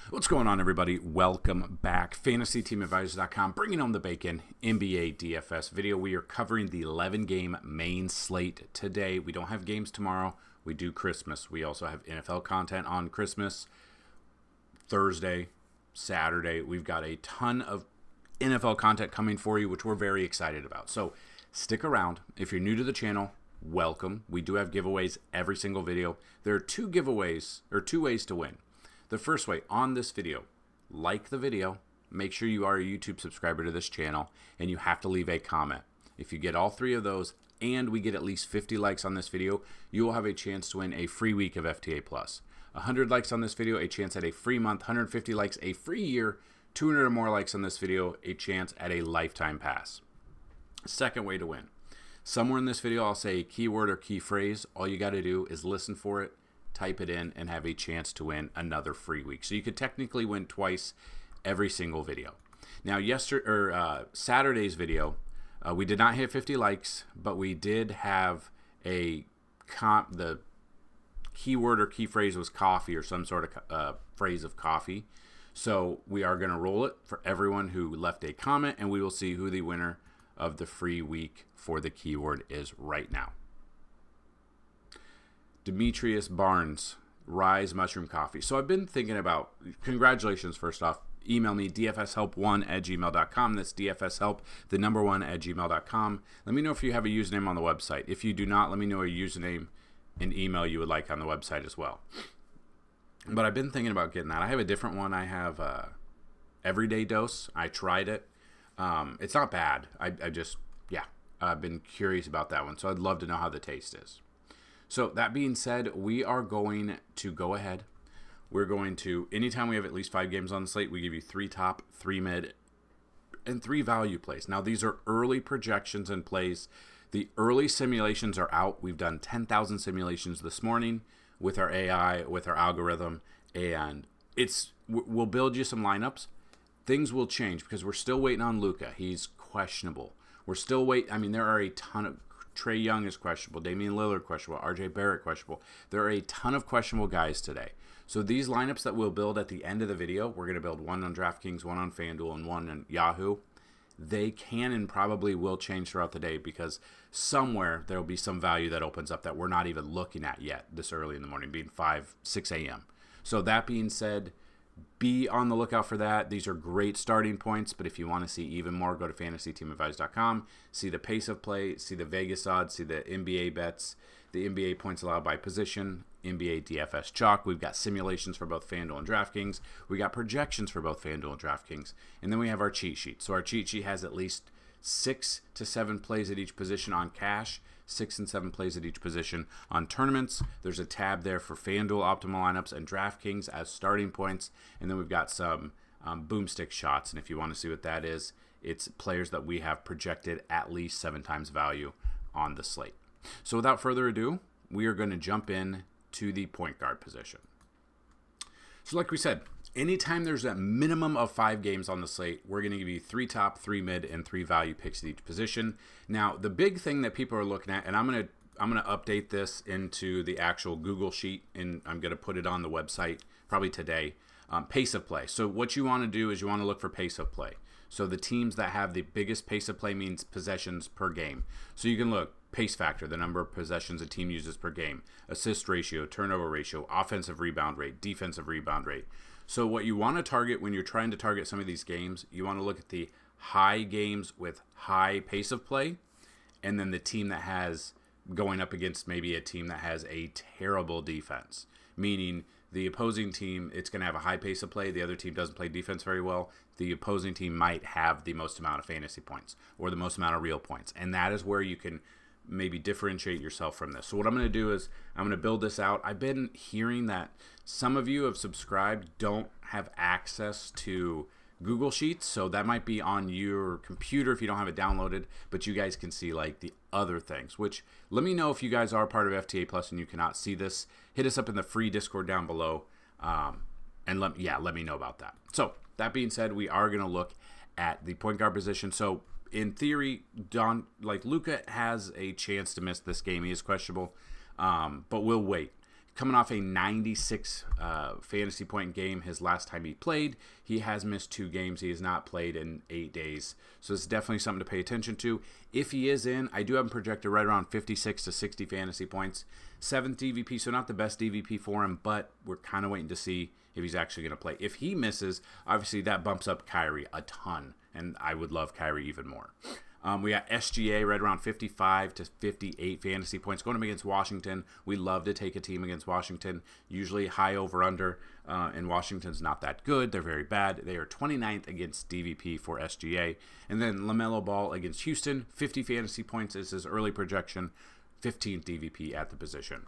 What's going on, everybody? Welcome back. FantasyTeamAdvisors.com, bringing home the bacon. NBA DFS video. We are covering the 11-game main slate today. We don't have games tomorrow. We do Christmas. We also have NFL content on Christmas, Thursday, Saturday. We've got a ton of NFL content coming for you, which we're very excited about. So stick around. If you're new to the channel, welcome. We do have giveaways every single video. There are two giveaways, or two ways to win. The first way, on this video, like the video, make sure you are a YouTube subscriber to this channel, and you have to leave a comment. If you get all three of those, and we get at least 50 likes on this video, you will have a chance to win a free week of FTA+. 100 likes on this video, a chance at a free month. 150 likes, a free year. 200 or more likes on this video, a chance at a lifetime pass. Second way to win. Somewhere in this video, I'll say a keyword or key phrase. All you got to do is listen for it, type it in, and have a chance to win another free week. So you could technically win twice every single video. Now, Saturday's video, we did not hit 50 likes, but we did have the keyword or key phrase was coffee, or some sort of phrase of coffee. So we are going to roll it for everyone who left a comment, and we will see who the winner of the free week for the keyword is right now. Demetrius Barnes, Rise Mushroom Coffee. So I've been thinking about, congratulations first off, email me dfshelp1@gmail.com. That's dfshelp, the number 1@gmail.com. Let me know if you have a username on the website. If you do not, let me know a username and email you would like on the website as well. But I've been thinking about getting that. I have a different one. I have Everyday Dose. I tried it. It's not bad. I've been curious about that one. So I'd love to know how the taste is. So that being said, we are going to go ahead. We're going to, anytime we have at least 5 games on the slate, we give you 3 top, 3 mid, and 3 value plays. Now, these are early projections and plays. The early simulations are out. We've done 10,000 simulations this morning with our AI, with our algorithm, and we'll build you some lineups. Things will change because we're still waiting on Luka. He's questionable. We're still waiting. I mean, there are a ton of, Trae Young is questionable, Damian Lillard questionable, RJ Barrett questionable. There are a ton of questionable guys today. So these lineups that we'll build at the end of the video, we're going to build one on DraftKings, one on FanDuel, and one on Yahoo. They can and probably will change throughout the day because somewhere there will be some value that opens up that we're not even looking at yet this early in the morning, being 6 a.m. So that being said, be on the lookout for that. These are great starting points, but if you want to see even more, go to FantasyTeamAdvisors.com, see the pace of play, see the Vegas odds, see the NBA bets, the NBA points allowed by position, NBA DFS chalk. We've got simulations for both FanDuel and DraftKings. We got projections for both FanDuel and DraftKings. And then we have our cheat sheet. So our cheat sheet has at least 6 to 7 plays at each position on cash, 6 and 7 plays at each position on tournaments. There's a tab there for FanDuel optimal lineups and DraftKings as starting points. And then we've got some boomstick shots. And if you want to see what that is, it's players that we have projected at least 7 times value on the slate. So without further ado, we are going to jump in to the point guard position. So like we said, anytime there's a minimum of 5 games on the slate, we're going to give you 3 top, 3 mid, and 3 value picks at each position. Now, the big thing that people are looking at, and I'm going to update this into the actual Google sheet, and I'm going to put it on the website probably today, pace of play. So what you want to do is you want to look for pace of play. So the teams that have the biggest pace of play means possessions per game. So you can look pace factor, the number of possessions a team uses per game, assist ratio, turnover ratio, offensive rebound rate, defensive rebound rate. So what you want to target when you're trying to target some of these games, you want to look at the high games with high pace of play, and then the team that has going up against maybe a team that has a terrible defense, meaning the opposing team, it's going to have a high pace of play. The other team doesn't play defense very well. The opposing team might have the most amount of fantasy points or the most amount of real points. And that is where you can maybe differentiate yourself from this. So what I'm going to do is I'm going to build this out. I've been hearing that some of you have subscribed don't have access to Google Sheets, so that might be on your computer if you don't have it downloaded, but you guys can see like the other things, which let me know if you guys are part of FTA Plus and you cannot see this. Hit us up in the free Discord down below, and let me know about that. So that being said, we are going to look at the point guard position. So in theory, Luka has a chance to miss this game. He is questionable, but we'll wait. coming off a 96 fantasy point game his last time he played. He has missed 2 games. He has not played in 8 days. So it's definitely something to pay attention to. If he is in, I do have him projected right around 56 to 60 fantasy points. 7th DVP, so not the best DVP for him, but we're kind of waiting to see if he's actually going to play. If he misses, obviously that bumps up Kyrie a ton, and I would love Kyrie even more. We got SGA right around 55 to 58 fantasy points. Going up against Washington, we love to take a team against Washington. Usually high over-under, and Washington's not that good. They're very bad. They are 29th against DVP for SGA. And then LaMelo Ball against Houston, 50 fantasy points is his early projection, 15th DVP at the position.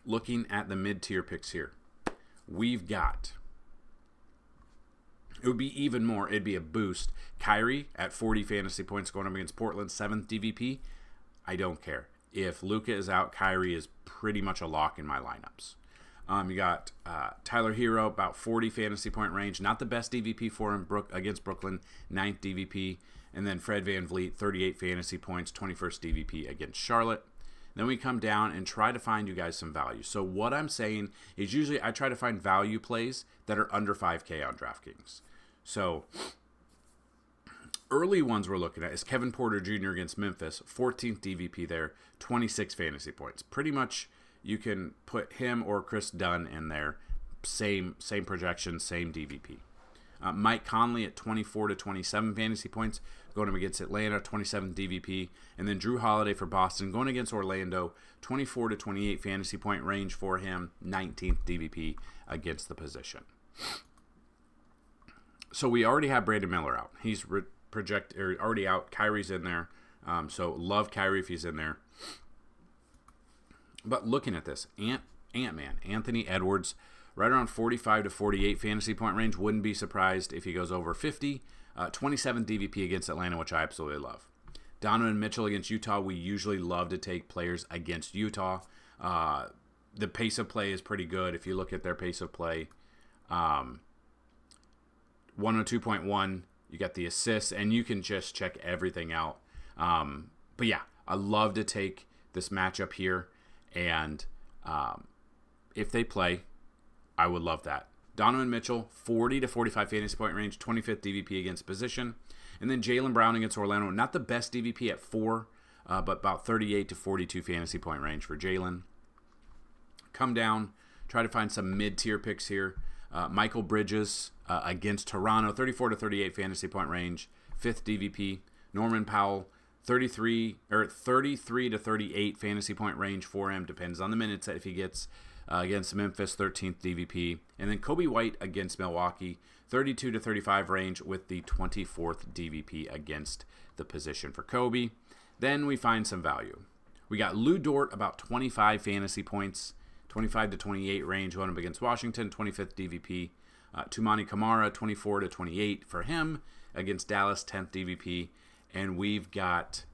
Looking at the mid-tier picks here, we've got... It would be even more. It'd be a boost. Kyrie at 40 fantasy points going up against Portland, 7th DVP. I don't care. If Luka is out, Kyrie is pretty much a lock in my lineups. You got Tyler Hero, about 40 fantasy point range. Not the best DVP for him against Brooklyn, 9th DVP. And then Fred VanVleet, 38 fantasy points, 21st DVP against Charlotte. Then we come down and try to find you guys some value. So what I'm saying is usually I try to find value plays that are under 5K on DraftKings. So early ones we're looking at is Kevin Porter Jr. against Memphis, 14th DVP there, 26 fantasy points. Pretty much you can put him or Chris Dunn in there. Same projection, same DVP. Mike Conley at 24 to 27 fantasy points, going up against Atlanta, 27 DVP. And then Drew Holiday for Boston, going against Orlando, 24 to 28 fantasy point range for him, 19th DVP against the position. So we already have Brandon Miller out. He's already out. Kyrie's in there. So love Kyrie if he's in there. But looking at this, Ant-Man, Anthony Edwards, right around 45 to 48 fantasy point range. Wouldn't be surprised if he goes over 50. 27 DVP against Atlanta, which I absolutely love. Donovan Mitchell against Utah. We usually love to take players against Utah. The pace of play is pretty good. If you look at their pace of play, 102.1, you got the assists, and you can just check everything out. But yeah, I love to take this matchup here, and if they play, I would love that. Donovan Mitchell, 40 to 45 fantasy point range, 25th DVP against position. And then Jaylen Brown against Orlando, not the best DVP at 4, but about 38 to 42 fantasy point range for Jaylen. Come down, try to find some mid-tier picks here. Michael Bridges against Toronto, 34 to 38 fantasy point range, 5th DVP. Norman Powell, 33 to 38 fantasy point range for him. Depends on the minutes that if he gets against Memphis, 13th DVP. And then Kobe White against Milwaukee, 32 to 35 range with the 24th DVP against the position for Kobe. Then we find some value. We got Lou Dort, about 25 fantasy points, 25 to 28 range, going up against Washington, 25th DVP. Tumani Kamara, 24 to 28 for him against Dallas, 10th DVP. And we've got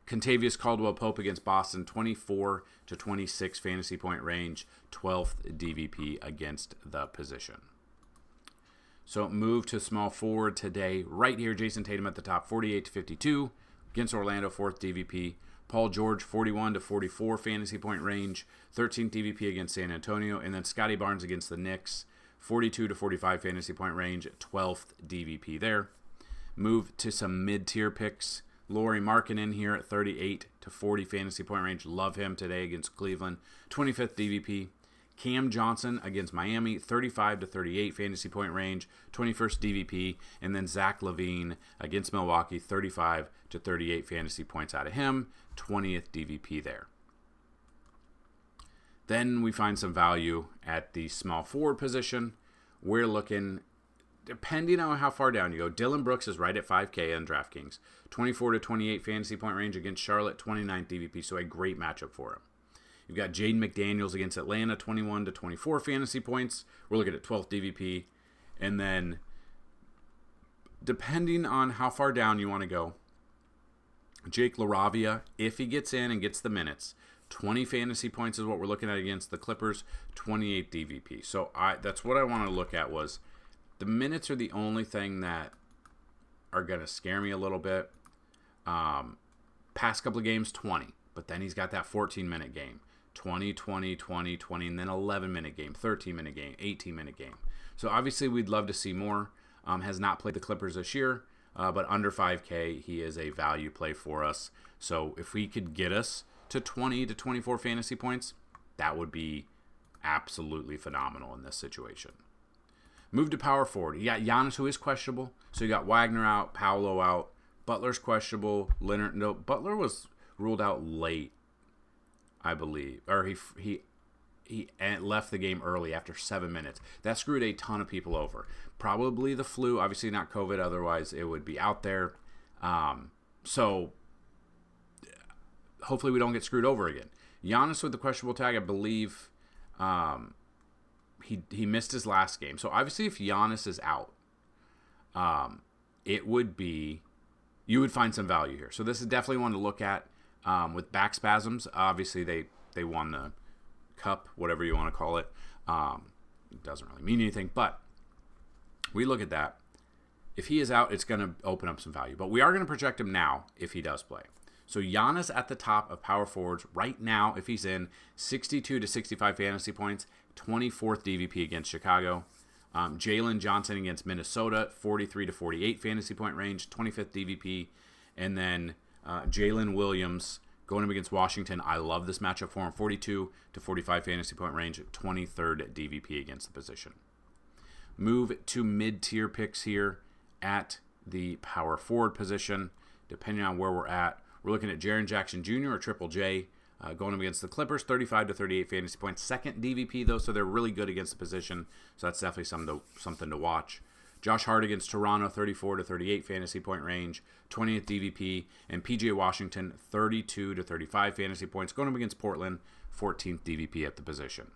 Kentavious Caldwell-Pope against Boston, 24 to 26 fantasy point range, 12th DVP against the position. So move to small forward today. Right here, Jason Tatum at the top, 48 to 52 against Orlando, 4th DVP. Paul George, 41 to 44 fantasy point range, 13th DVP against San Antonio. And then Scotty Barnes against the Knicks, 42 to 45 fantasy point range, 12th DVP there. Move to some mid-tier picks. Lauri Markkanen here at 38 to 40 fantasy point range. Love him today against Cleveland, 25th DVP. Cam Johnson against Miami, 35 to 38 fantasy point range, 21st DVP. And then Zach LaVine against Milwaukee, 35 to 38 fantasy points out of him, 20th DVP there. Then we find some value at the small forward position. We're looking, depending on how far down you go, Dylan Brooks is right at 5K on DraftKings, 24 to 28 fantasy point range against Charlotte, 29th DVP, so a great matchup for him. You've got Jaden McDaniels against Atlanta, 21 to 24 fantasy points. We're looking at 12th DVP. And then, depending on how far down you want to go, Jake LaRavia, if he gets in and gets the minutes, 20 fantasy points is what we're looking at against the Clippers, 28 DVP. So that's what I want to look at was the minutes are the only thing that are going to scare me a little bit. Past couple of games, 20. But then he's got that 14-minute game, 20, 20, 20, 20, and then 11-minute game, 13-minute game, 18-minute game. So obviously we'd love to see more. Has not played the Clippers this year, but under 5K, he is a value play for us. So if we could get us to 20 to 24 fantasy points, that would be absolutely phenomenal in this situation. Move to power forward. You got Giannis, who is questionable. So you got Wagner out, Paolo out, Butler's questionable. Leonard, no, Butler was ruled out late, I believe, or he left the game early after 7 minutes. That screwed a ton of people over. Probably the flu, obviously not COVID. Otherwise, it would be out there. So hopefully we don't get screwed over again. Giannis with the questionable tag, I believe. He missed his last game. So obviously if Giannis is out, it would be, you would find some value here. So this is definitely one to look at. With back spasms, obviously they won the cup, whatever you want to call it. It doesn't really mean anything, but we look at that. If he is out, it's going to open up some value. But we are going to project him now if he does play. So Giannis at the top of power forwards right now, if he's in, 62 to 65 fantasy points, 24th DVP against Chicago. Jalen Johnson against Minnesota, 43 to 48 fantasy point range, 25th DVP. And then Jalen Williams going up against Washington. I love this matchup for him, 42 to 45 fantasy point range, 23rd DVP against the position. Move to mid-tier picks here at the power forward position, depending on where we're at. We're looking at Jaren Jackson Jr. or Triple J going up against the Clippers, 35 to 38 fantasy points. Second DVP, though, so they're really good against the position. So that's definitely something to watch. Josh Hart against Toronto, 34 to 38 fantasy point range, 20th DVP. And PJ Washington, 32 to 35 fantasy points, going up against Portland, 14th DVP at the position.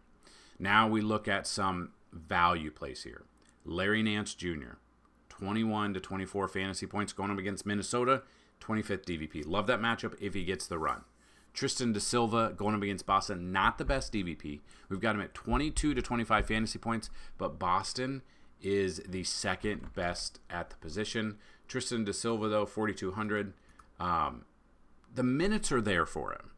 Now we look at some value plays here. Larry Nance Jr., 21 to 24 fantasy points, going up against Minnesota, 25th DVP. Love that matchup if he gets the run. Tristan Da Silva going up against Boston, not the best DVP. We've got him at 22 to 25 fantasy points, but Boston is the second best at the position. Tristan Da Silva, though, 4,200. The minutes are there for him.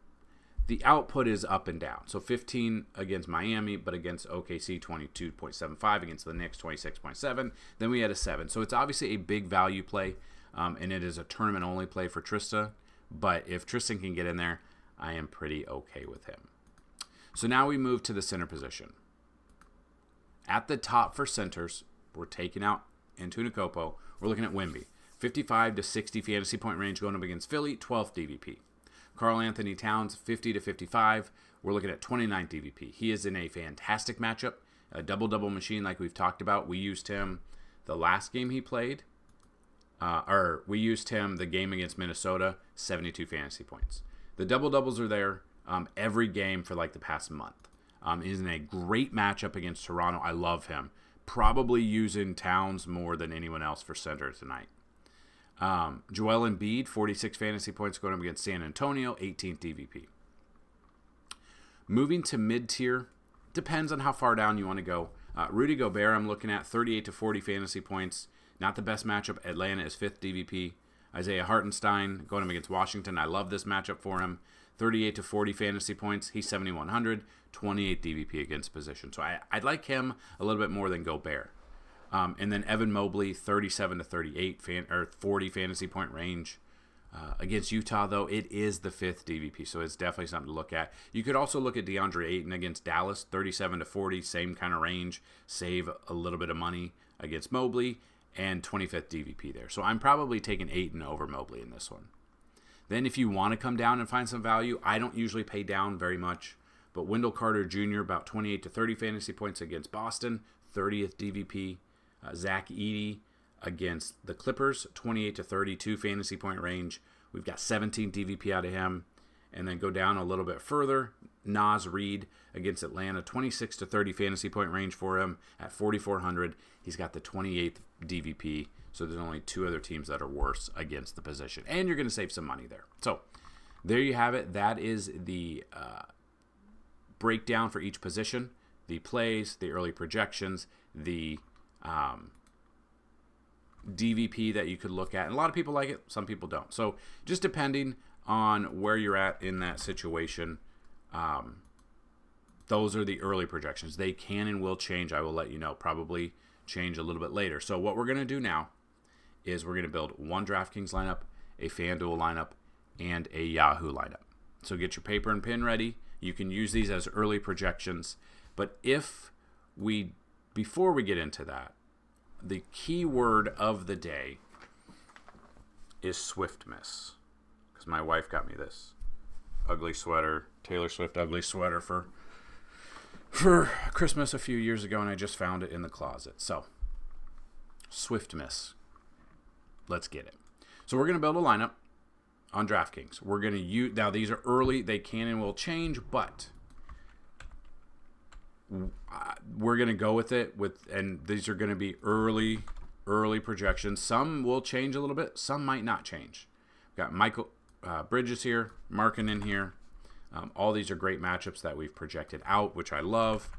The output is up and down. So 15 against Miami, but against OKC, 22.75. Against the Knicks, 26.7. Then we had a 7. So it's obviously a big value play, and it is a tournament-only play for Trista. But if Tristan can get in there, I am pretty okay with him. So now we move to the center position. At the top for centers, we're taking out Antetokounmpo. We're looking at Wemby. 55 to 60 fantasy point range going up against Philly, 12th DVP. Karl Anthony Towns, 50 to 55. We're looking at 29th DVP. He is in a fantastic matchup, a double-double machine like we've talked about. We used him the last game he played, we used him the game against Minnesota, 72 fantasy points. The double-doubles are there every game for like the past month. He's in a great matchup against Toronto. I love him. Probably using Towns more than anyone else for center tonight. Joel Embiid, 46 fantasy points going up against San Antonio, 18th DVP. Moving to mid-tier, depends on how far down you want to go. Rudy Gobert, I'm looking at 38 to 40 fantasy points. Not the best matchup. Atlanta is 5th DVP. Isaiah Hartenstein going up against Washington. I love this matchup for him. 38 to 40 fantasy points. He's 7,100. 28th DVP against position. So I'd like him a little bit more than Gobert. And then Evan Mobley, 37 to 38 40 fantasy point range. Against Utah, though, it is the 5th DVP, so it's definitely something to look at. You could also look at DeAndre Ayton against Dallas, 37 to 40, same kind of range. Save a little bit of money against Mobley, and 25th DVP there. So I'm probably taking Ayton over Mobley in this one. Then if you want to come down and find some value, I don't usually pay down very much, but Wendell Carter Jr., about 28 to 30 fantasy points against Boston, 30th DVP. Zach Edey against the Clippers, 28 to 32 fantasy point range. We've got 17 DVP out of him. And then go down a little bit further, Naz Reid against Atlanta, 26 to 30 fantasy point range for him at 4,400. He's got the 28th DVP, so there's only 2 other teams that are worse against the position. And you're going to save some money there. So there you have it. That is the breakdown for each position, the plays, the early projections, the DVP that you could look at. And a lot of people like it, some people don't. So just depending on where you're at in that situation. Those are the early projections. They can and will change. I will let you know. Probably change a little bit later. So what we're going to do now is we're going to build one DraftKings lineup, a FanDuel lineup, and a Yahoo lineup. So get your paper and pen ready. You can use these as early projections. But before we get into that, the key word of the day is swift miss. Because my wife got me this ugly sweater, Taylor Swift ugly sweater for Christmas a few years ago, and I just found it in the closet. So, swift miss. Let's get it. So we're going to build a lineup on DraftKings. We're going to use, now these are early, they can and will change, but we're going to go with it and these are going to be early projections. Some will change a little bit, some might not change. We've got Michael Bridges here, Markkanen here. All these are great matchups that we've projected out, which I love.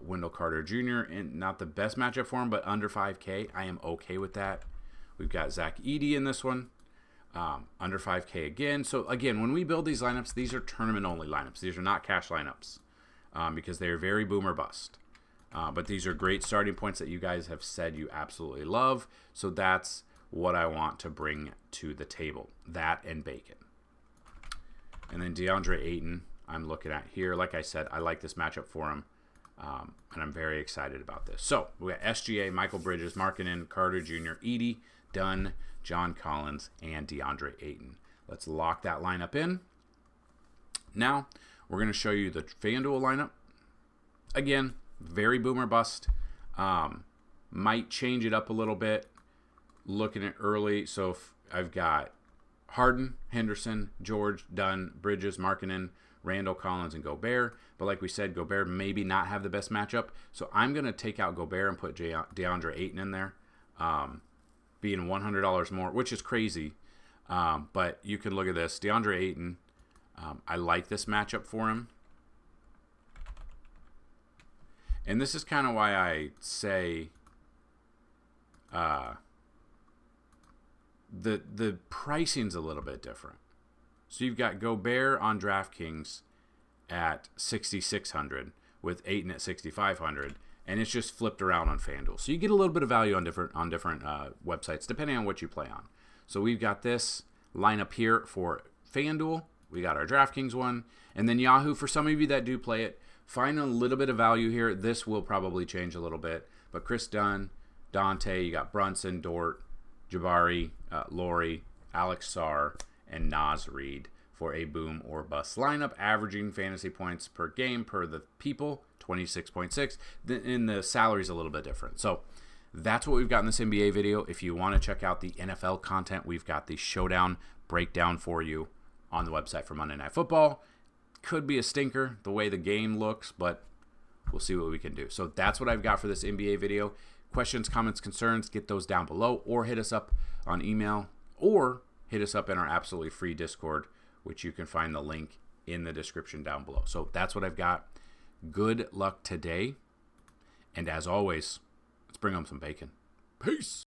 Wendell Carter Jr., and not the best matchup for him, but under 5K. I am okay with that. We've got Zach Edey in this one, under 5K again. So, again, when we build these lineups, these are tournament-only lineups. These are not cash lineups because they are very boom or bust. But these are great starting points that you guys have said you absolutely love. So that's what I want to bring to the table, that and bacon. And then DeAndre Ayton, I'm looking at here. Like I said, I like this matchup for him, and I'm very excited about this. So we got SGA, Michael Bridges, Markkanen, Carter Jr., Edey, Dunn, John Collins, and DeAndre Ayton. Let's lock that lineup in. Now we're going to show you the FanDuel lineup. Again, very boom or bust. Might change it up a little bit. Looking at early, so if I've got Harden, Henderson, George, Dunn, Bridges, Markkanen, Randall, Collins, and Gobert. But like we said, Gobert maybe not have the best matchup. So I'm going to take out Gobert and put DeAndre Ayton in there, being $100 more, which is crazy. But you can look at this. DeAndre Ayton, I like this matchup for him. And this is kind of why I say the pricing's a little bit different. So you've got Gobert on DraftKings at 6,600 with Ayton at 6,500, and it's just flipped around on FanDuel. So you get a little bit of value on different websites depending on what you play on. So we've got this lineup here for FanDuel. We got our DraftKings one, and then Yahoo. For some of you that do play it, find a little bit of value here. This will probably change a little bit, but Chris Dunn, Dante, you got Brunson, Dort, Jabari, Laurie, Alex Sarr, and Naz Reid for a boom or bust lineup, averaging fantasy points per game per the people, 26.6. And the salary's a little bit different. So that's what we've got in this NBA video. If you want to check out the NFL content, we've got the showdown breakdown for you on the website for Monday Night Football. Could be a stinker the way the game looks, but we'll see what we can do. So that's what I've got for this NBA video. Questions, comments, concerns, get those down below, or hit us up on email, or hit us up in our absolutely free Discord, which you can find the link in the description down below. So that's what I've got. Good luck today. And as always, let's bring home some bacon. Peace.